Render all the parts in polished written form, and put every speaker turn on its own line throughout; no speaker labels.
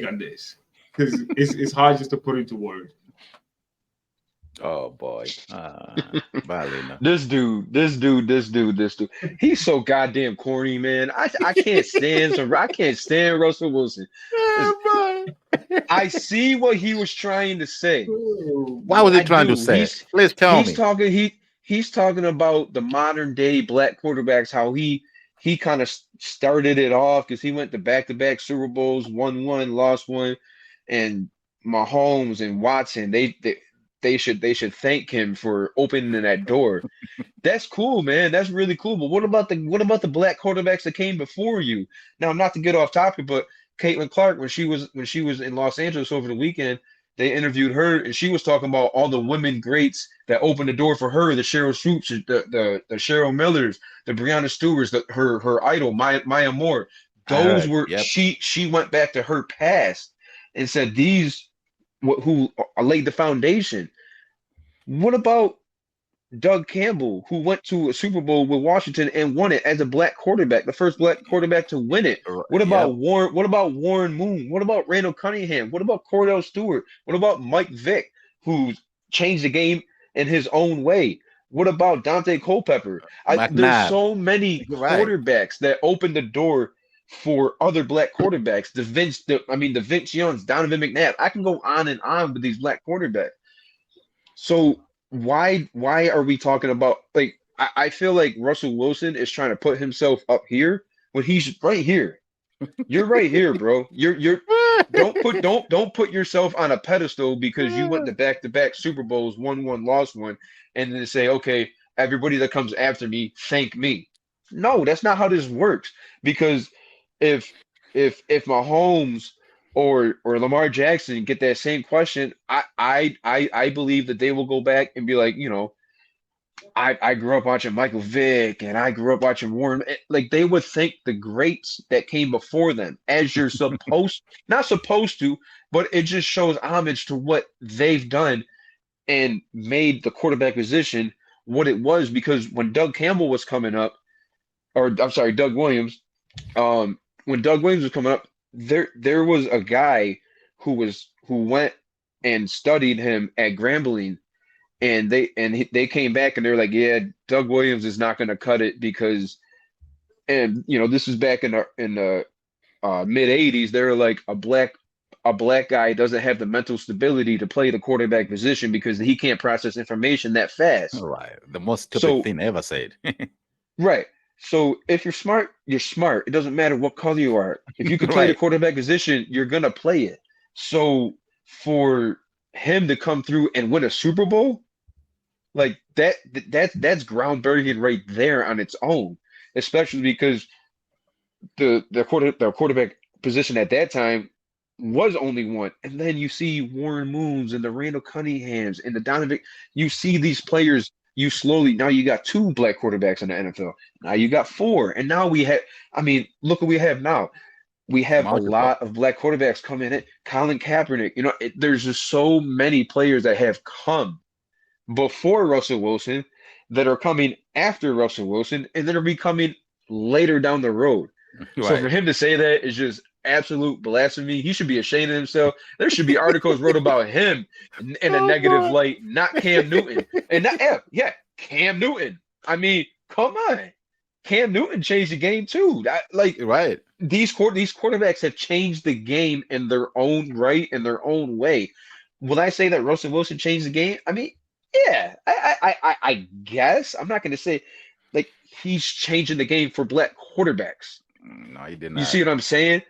on this because it's hard just to put into words.
Oh boy. Bye, Lino.
This dude. He's so goddamn corny, man. I can't stand Russell Wilson. Listen, I see what he was trying to say.
Oh,
What was he
I
trying to
do.
say? Please tell
He's
me.
talking he's talking about the modern day black quarterbacks, how he kind of started it off because he went to back Super Bowls, won one, lost one, and Mahomes and Watson, they should thank him for opening that door. That's cool, man. That's really cool. But what about the black quarterbacks that came before you? Now, not to get off topic, but Caitlin Clark, when she was in Los Angeles over the weekend, they interviewed her and she was talking about all the women greats that opened the door for her, the Cheryl Swoops, the Cheryl Millers, the Breonna Stewarts, her idol, Maya Moore.
I
Those
heard.
were
Yep.
she went back to her past and said these who laid the foundation. What about Doug Campbell, who went to a Super Bowl with Washington and won it as a black quarterback, the first black quarterback to win it? What
Yep.
about Warren? What about Warren Moon? What about Randall Cunningham? What about Cordell Stewart? What about Mike Vick, who changed the game in his own way? What about Dante Culpepper? There's
McNabb.
so many
You're right.
quarterbacks that opened the door for other black quarterbacks. The Vince Youngs, Donovan McNabb. I can go on and on with these black quarterbacks. So why are we talking about like I feel like Russell Wilson is trying to put himself up here when he's right here. You're right here, bro. You're don't put yourself on a pedestal because you went to back Super Bowls, won one, lost one, and then say, okay, everybody that comes after me, thank me. No, that's not how this works. Because if if Mahomes or Lamar Jackson get that same question, I believe that they will go back and be like, I grew up watching Michael Vick and I grew up watching Warren. Like they would thank the greats that came before them, as you're not supposed to, but it just shows homage to what they've done and made the quarterback position what it was. Because when Doug Campbell was coming up, or I'm sorry, Doug Williams, when Doug Williams was coming up, there was a guy who went and studied him at Grambling, and they came back and they're like, yeah, Doug Williams is not going to cut it because, and this was back in the mid '80s. They were like a black guy doesn't have the mental stability to play the quarterback position because he can't process information that fast.
All right. The most stupid
So
thing ever said.
right. So if you're smart, you're smart. It doesn't matter what color you are. If you can play the
Right.
quarterback position, you're gonna play it. So for him to come through and win a Super Bowl, like that's groundbreaking right there on its own. Especially because the quarterback position at that time was only one. And then you see Warren Moons and the Randall Cunninghams and the Donovan. You see these players. You slowly now you got two black quarterbacks in the NFL. Now you got four, and now we have. I mean, look what we have now. We have a
Multiple.
lot of black quarterbacks coming in. Colin Kaepernick. There's just so many players that have come before Russell Wilson that are coming after Russell Wilson, and that are becoming later down the road. So for
Right.
him to say that is just absolute blasphemy. He should be ashamed of himself. There should be articles wrote about him in a
Oh
negative
boy.
light, not Cam Newton. And not yeah, Cam Newton. I mean, come on. Cam Newton changed the game too. Like
Right.
these quarterbacks have changed the game in their own right, in their own way. Will I say that Russell Wilson changed the game? I mean, yeah, I guess. I'm not going to say like he's changing the game for black quarterbacks.
No, he did
You
not.
see what I'm saying?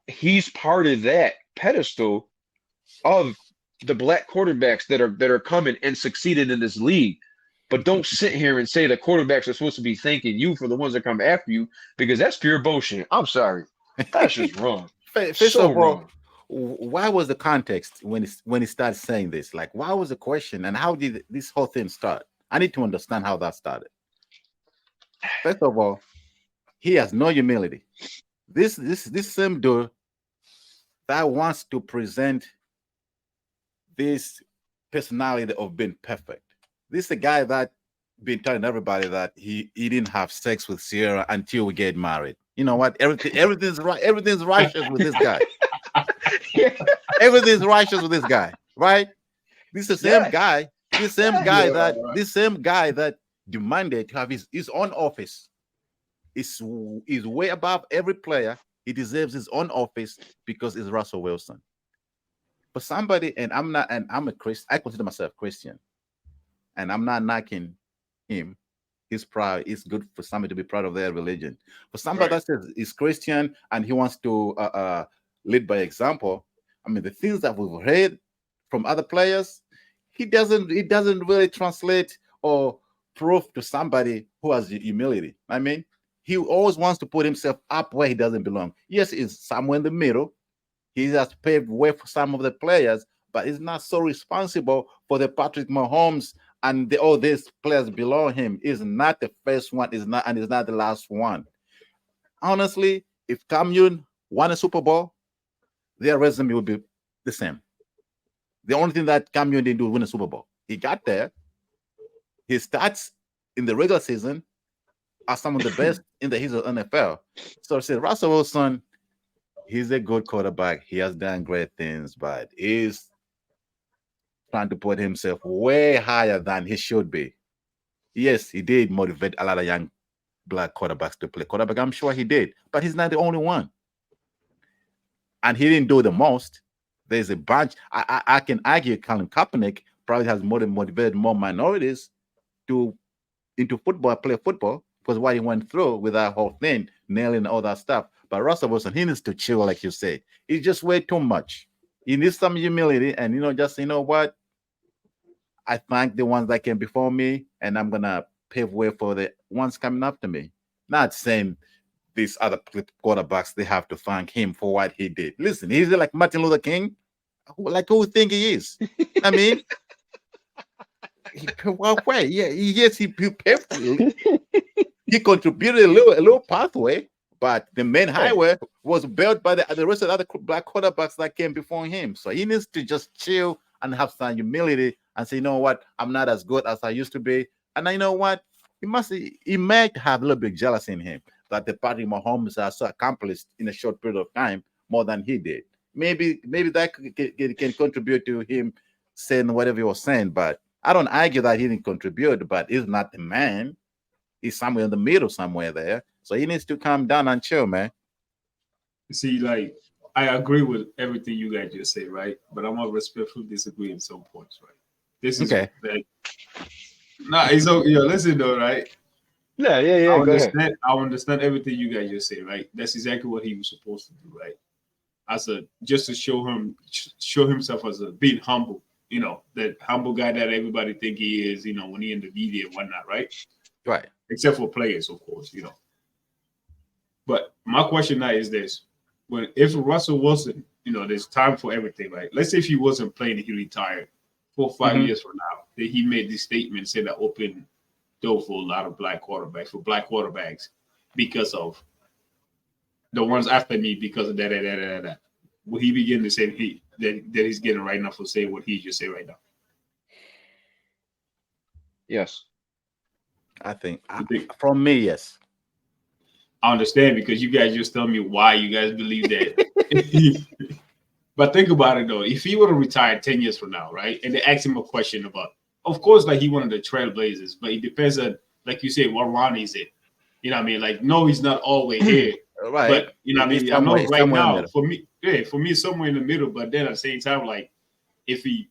He's part of that pedestal of the black quarterbacks that are coming and succeeded in this league. But don't sit here and say the quarterbacks are supposed to be thanking you for the ones that come after you because that's pure bullshit. I'm sorry. That's just wrong.
First
So
of all,
wrong.
why was the context when he started saying this? Like, why was the question, and how did this whole thing start? I need to understand how that started. First of all, he has no humility. This same dude that wants to present this personality of being perfect. This is a guy that been telling everybody that he didn't have sex with Sierra until we get married. You know what? Everything's right. Everything's righteous with this guy. Everything's righteous with this guy, right? This is the same
Yes.
guy, this same
Yes.
guy
Yeah,
that
right.
this same guy that demanded to have his own office is way above every player. He deserves his own office because it's Russell Wilson. For somebody, and I'm not, and I'm a Christian, I consider myself Christian, and I'm not knocking him. He's proud. It's good for somebody to be proud of their religion. For somebody
Right.
that says he's Christian and he wants to lead by example, I mean, the things that we've heard from other players, he doesn't really translate or prove to somebody who has humility. I mean, he always wants to put himself up where he doesn't belong. Yes, he's somewhere in the middle. He has paved way for some of the players, but he's not so responsible for the Patrick Mahomes and all these players below him. Is not the first one, is not, and is not the last one. Honestly, if Cam Newton won a Super Bowl, their resume would be the same. The only thing that Cam Newton didn't do was win a Super Bowl. He got there. His stats in the regular season are some of the best in the history of NFL. So I said, Russell Wilson, he's a good quarterback. He has done great things, but he's trying to put himself way higher than he should be. Yes, he did motivate a lot of young black quarterbacks to play quarterback. I'm sure he did, but he's not the only one. And he didn't do the most. There's a bunch. I can argue Colin Kaepernick probably has more than motivated more minorities to into football, play football, because what he went through with that whole thing, nailing all that stuff. But Russell Wilson, he needs to chill, like you said. He's just way too much. He needs some humility, and just what? I thank the ones that came before me, and I'm gonna pave way for the ones coming after me. Not saying these other quarterbacks they have to thank him for what he did. Listen, he's like Martin Luther King. Like who think he is? I mean, well, wait, yeah, yes, he paved, he contributed a little pathway, but the main highway was built by the rest of the other black quarterbacks that came before him. So he needs to just chill and have some humility and say, you know what, I'm not as good as I used to be. And you know what, he might have a little bit jealousy in him that the Patrick Mahomes has so accomplished in a short period of time more than he did. Maybe that can contribute to him saying whatever he was saying, but I don't argue that he didn't contribute, but he's not the man. He's somewhere in the middle, somewhere there. So he needs to calm down and chill, man.
See, like I agree with everything you guys just say, right? But I'm gonna respectfully disagree in some points, right? This is
Okay.
that. Nah, it's okay. Yo, listen though, right?
Yeah. Go ahead.
I understand everything you guys just say, right? That's exactly what he was supposed to do, right? As a just to show himself as a being humble, that humble guy that everybody think he is, when he in the media and whatnot, right?
Right.
Except for players, of course. But my question now is this: if Russell Wilson, there's time for everything, right? Let's say if he wasn't playing, he retired 4 or 5 years from now, that he made this statement, said that open door for a lot of black quarterbacks, because of the ones after me, because of that. Will he begin to say that he's getting right now for saying what he just said right now?
Yes.
I think,
You think?
from me, yes.
I understand, because you guys just tell me why you guys believe that. But think about it though. If he would have retired 10 years from now, right? And they asked him a question about, of course, like he wanted the Trailblazers, but it depends on, like you said, what round is it? You know what I mean? Like, no, he's not all the way here.
Right.
But you know what I
He's
mean? I know
somewhere
right
in the
now,
middle.
for me, somewhere in the middle, but then at the same time, like if he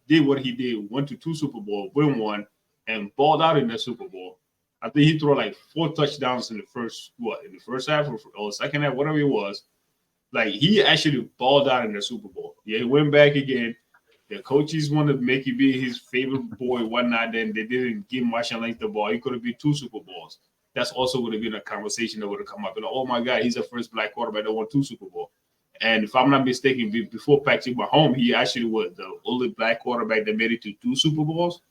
did what he did, went to 2 Super Bowl, win one, and balled out in the Super Bowl, I think he threw like 4 touchdowns in the first half or second half, whatever it was. Like he actually balled out in the Super Bowl. Yeah, he went back again. The coaches wanted to make him be his favorite boy, whatnot. Then they didn't give Marshawn Lynch the ball. He could have been 2 Super Bowls. That's also would have been a conversation that would have come up. And oh my God, he's the first black quarterback that won 2 Super Bowls. And if I'm not mistaken, before Patrick Mahomes, he actually was the only black quarterback that made it to 2 Super Bowls.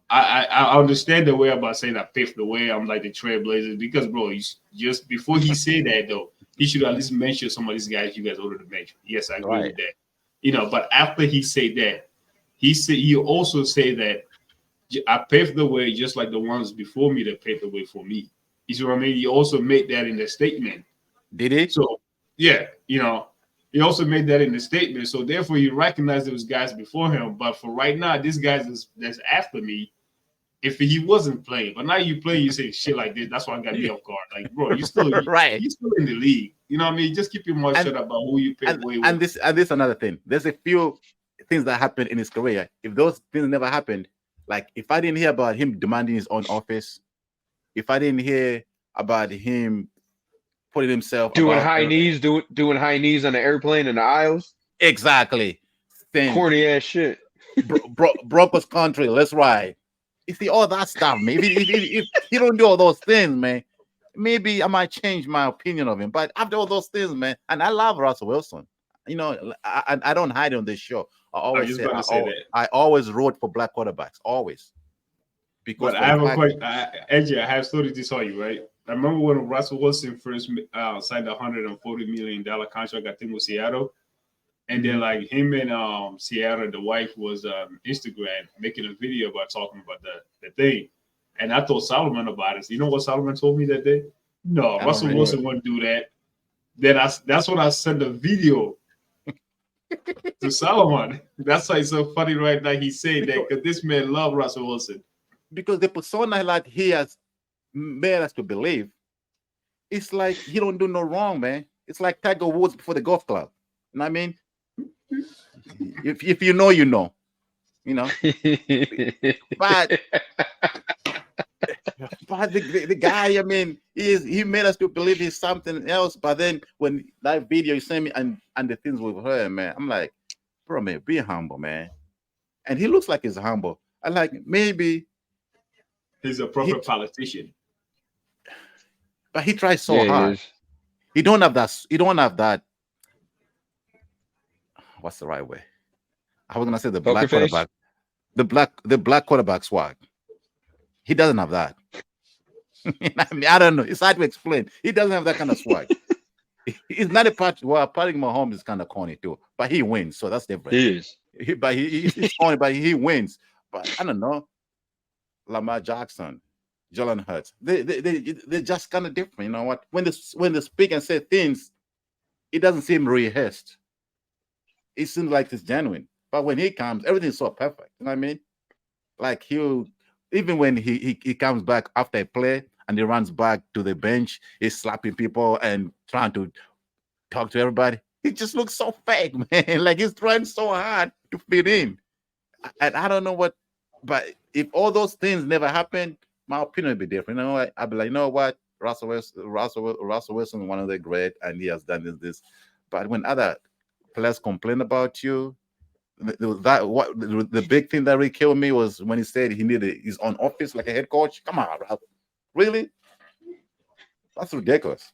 I understand the way about saying I paved the way. I'm like the Trailblazers, because bro, just before he said that though, he should at least mention some of these guys you guys already mentioned. Yes, I agree with that. But after he said that, he also said that I paved the way just like the ones before me that paved the way for me. You see what I mean? He also made that in the statement.
Did he?
So yeah, He also made that in the statement. So therefore, he recognized there was guys before him. But for right now, this guy that's after me. If he wasn't playing, but now you play, you say shit like this. That's why I got me off guard. Like, bro,
Right.
you still in the league. You know what I mean? Just keep your mouth
And
shut about who you pick.
and this another thing. There's a few things that happened in his career. If those things never happened, like if I didn't hear about him demanding his own office, if I didn't hear about him putting himself
Doing
above
high knees, doing high knees on the airplane in the aisles.
exactly, then
Corny ass shit.
Broncos country, let's ride. You see all that stuff, man. If he don't do all those things, man, maybe I might change my opinion of him. But after all those things, man, and I love Russell Wilson. You know, I don't hide on this show. I
I was
always
just
say
about to say that.
I always root for black quarterbacks, always. Because
But
for
I
the
have a
fact,
question. AJ, I have stories to tell you, right? I remember when Russell Wilson first signed a $140 million contract, I think, with Seattle. And then, like, him and Seattle, the wife, was Instagram making a video about talking about the thing. And I told Solomon about it. You know what Solomon told me that day? No,
I don't
Russell
really.
Wilson wouldn't do that. Then that's when I sent the video to Solomon. That's why it's so funny right now. He said that because this man loved Russell Wilson.
Because the persona like he has made us to believe, it's like he don't do no wrong, man. It's like Tiger Woods before the golf club. You know what I mean? If you know, you know. You know. But the guy, I mean, he made us to believe he's something else. But then when that video you sent me and the things with her, man, I'm like, bro, man, be humble, man. And he looks like he's humble. I like maybe
He's a proper politician.
but he tries so
Yeah, he
hard.
is.
He don't have that. He don't have that. What's the right way? I was gonna say the
Poker
black
face?
quarterback, the black quarterback swag. He doesn't have that. I mean, I don't know. It's hard to explain. He doesn't have that kind of swag. He's not a part. Well, Patrick Mahomes is kind of corny too, but he wins, so that's different.
He is.
He's corny, but he wins. But I don't know. Lamar Jackson, Jalen Hurts, they're just kind of different. You know what? When they speak and say things, it doesn't seem rehearsed. It seems like it's genuine. But when he comes, everything's so perfect. You know what I mean? Like even when he comes back after a play and he runs back to the bench, he's slapping people and trying to talk to everybody. He just looks so fake, man. Like he's trying so hard to fit in. And I don't know what, but if all those things never happen, my opinion would be different. You know what? I'd be like, you know what? Russell Wilson is one of the great, and he has done this. But when other players complain about you, the big thing that really killed me was when he said he needed his own office like a head coach. Come on, Ralph. Really? That's ridiculous.